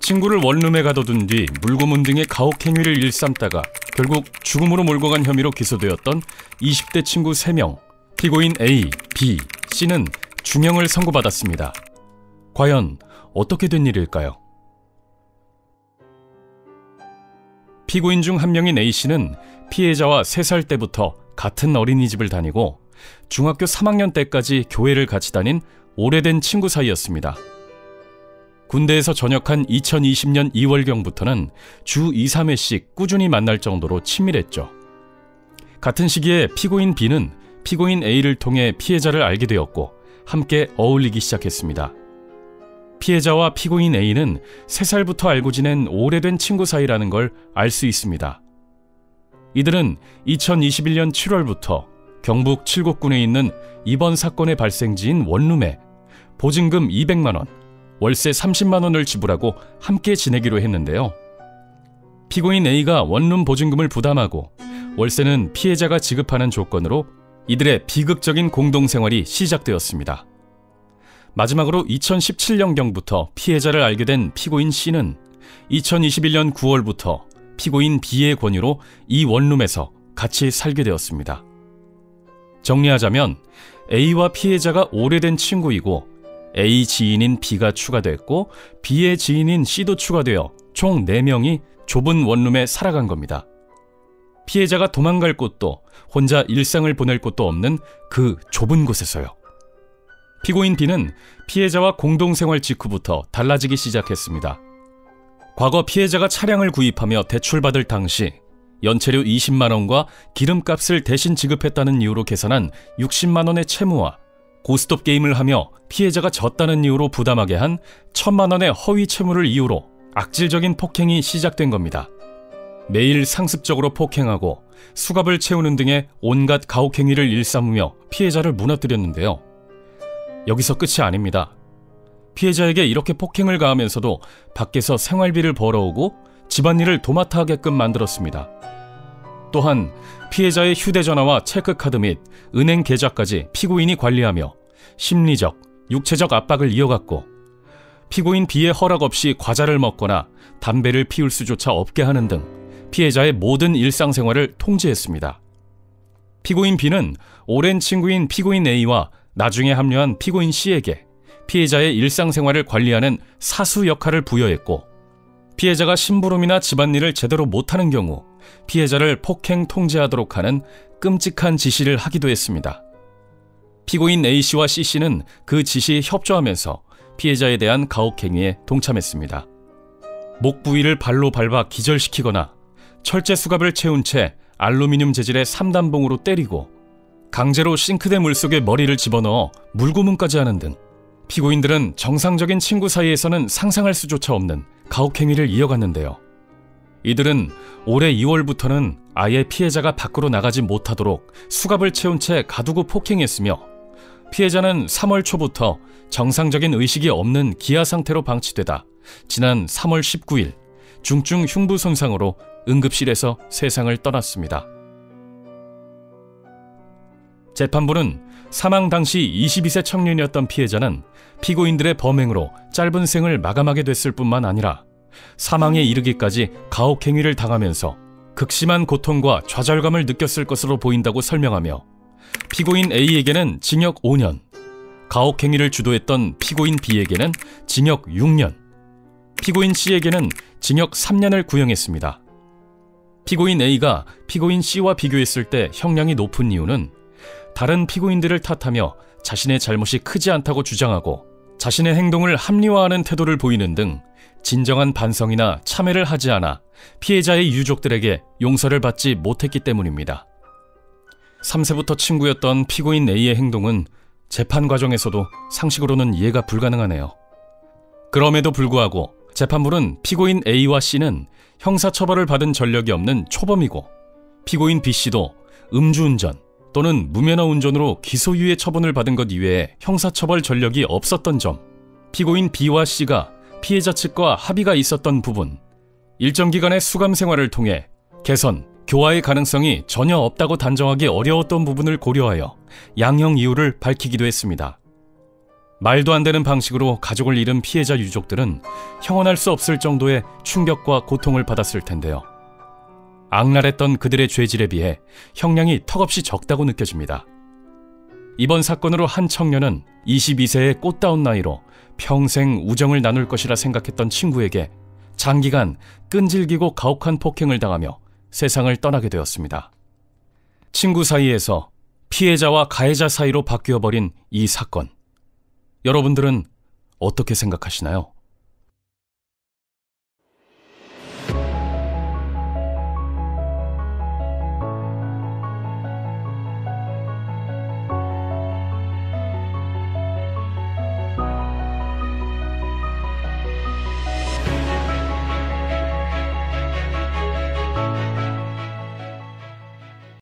친구를 원룸에 가둬둔 뒤 물고문 등의 가혹행위를 일삼다가 결국 죽음으로 몰고 간 혐의로 기소되었던 20대 친구 3명, 피고인 A, B, C는 중형을 선고받았습니다. 과연 어떻게 된 일일까요? 피고인 중 한 명인 A씨는 피해자와 3살 때부터 같은 어린이집을 다니고 중학교 3학년 때까지 교회를 같이 다닌 오래된 친구 사이였습니다. 군대에서 전역한 2020년 2월경부터는 주 2, 3회씩 꾸준히 만날 정도로 친밀했죠. 같은 시기에 피고인 B는 피고인 A를 통해 피해자를 알게 되었고 함께 어울리기 시작했습니다. 피해자와 피고인 A는 3살부터 알고 지낸 오래된 친구 사이라는 걸 알 수 있습니다. 이들은 2021년 7월부터 경북 칠곡군에 있는 이번 사건의 발생지인 원룸에 보증금 200만 원, 월세 30만 원을 지불하고 함께 지내기로 했는데요. 피고인 A가 원룸 보증금을 부담하고 월세는 피해자가 지급하는 조건으로 이들의 비극적인 공동생활이 시작되었습니다. 마지막으로 2017년경부터 피해자를 알게 된 피고인 C는 2021년 9월부터 피고인 B의 권유로 이 원룸에서 같이 살게 되었습니다. 정리하자면 A와 피해자가 오래된 친구이고 A 지인인 B가 추가됐고 B의 지인인 C도 추가되어 총 4명이 좁은 원룸에 살아간 겁니다. 피해자가 도망갈 곳도 혼자 일상을 보낼 곳도 없는 그 좁은 곳에서요. 피고인 B는 피해자와 공동생활 직후부터 달라지기 시작했습니다. 과거 피해자가 차량을 구입하며 대출받을 당시 연체료 20만 원과 기름값을 대신 지급했다는 이유로 계산한 60만 원의 채무와 고스톱 게임을 하며 피해자가 졌다는 이유로 부담하게 한 1,000만 원의 허위 채무를 이유로 악질적인 폭행이 시작된 겁니다. 매일 상습적으로 폭행하고 수갑을 채우는 등의 온갖 가혹행위를 일삼으며 피해자를 무너뜨렸는데요. 여기서 끝이 아닙니다. 피해자에게 이렇게 폭행을 가하면서도 밖에서 생활비를 벌어오고 집안일을 도맡아 하게끔 만들었습니다. 또한 피해자의 휴대전화와 체크카드 및 은행 계좌까지 피고인이 관리하며 심리적, 육체적 압박을 이어갔고 피고인 B의 허락 없이 과자를 먹거나 담배를 피울 수조차 없게 하는 등 피해자의 모든 일상생활을 통제했습니다. 피고인 B는 오랜 친구인 피고인 A와 나중에 합류한 피고인 C에게 피해자의 일상생활을 관리하는 사수 역할을 부여했고 피해자가 심부름이나 집안일을 제대로 못하는 경우 피해자를 폭행 통제하도록 하는 끔찍한 지시를 하기도 했습니다. 피고인 A씨와 C씨는 그 지시에 협조하면서 피해자에 대한 가혹행위에 동참했습니다. 목 부위를 발로 밟아 기절시키거나 철제 수갑을 채운 채 알루미늄 재질의 3단봉으로 때리고 강제로 싱크대 물속에 머리를 집어넣어 물고문까지 하는 등 피고인들은 정상적인 친구 사이에서는 상상할 수조차 없는 가혹행위를 이어갔는데요. 이들은 올해 2월부터는 아예 피해자가 밖으로 나가지 못하도록 수갑을 채운 채 가두고 폭행했으며 피해자는 3월 초부터 정상적인 의식이 없는 기아 상태로 방치되다 지난 3월 19일 중증 흉부 손상으로 응급실에서 세상을 떠났습니다. 재판부는 사망 당시 22세 청년이었던 피해자는 피고인들의 범행으로 짧은 생을 마감하게 됐을 뿐만 아니라 사망에 이르기까지 가혹행위를 당하면서 극심한 고통과 좌절감을 느꼈을 것으로 보인다고 설명하며 피고인 A에게는 징역 5년, 가혹행위를 주도했던 피고인 B에게는 징역 6년, 피고인 C에게는 징역 3년을 구형했습니다. 피고인 A가 피고인 C와 비교했을 때 형량이 높은 이유는 다른 피고인들을 탓하며 자신의 잘못이 크지 않다고 주장하고 자신의 행동을 합리화하는 태도를 보이는 등 진정한 반성이나 참회를 하지 않아 피해자의 유족들에게 용서를 받지 못했기 때문입니다. 3세부터 친구였던 피고인 A의 행동은 재판 과정에서도 상식으로는 이해가 불가능하네요. 그럼에도 불구하고 재판부는 피고인 A와 C는 형사처벌을 받은 전력이 없는 초범이고 피고인 B씨도 음주운전 또는 무면허 운전으로 기소유예 처분을 받은 것 이외에 형사처벌 전력이 없었던 점, 피고인 B와 C가 피해자 측과 합의가 있었던 부분, 일정 기간의 수감 생활을 통해 개선, 교화의 가능성이 전혀 없다고 단정하기 어려웠던 부분을 고려하여 양형 이유를 밝히기도 했습니다. 말도 안 되는 방식으로 가족을 잃은 피해자 유족들은 형언할 수 없을 정도의 충격과 고통을 받았을 텐데요. 악랄했던 그들의 죄질에 비해 형량이 턱없이 적다고 느껴집니다. 이번 사건으로 한 청년은 22세의 꽃다운 나이로 평생 우정을 나눌 것이라 생각했던 친구에게 장기간 끈질기고 가혹한 폭행을 당하며 세상을 떠나게 되었습니다. 친구 사이에서 피해자와 가해자 사이로 바뀌어버린 이 사건. 여러분들은 어떻게 생각하시나요?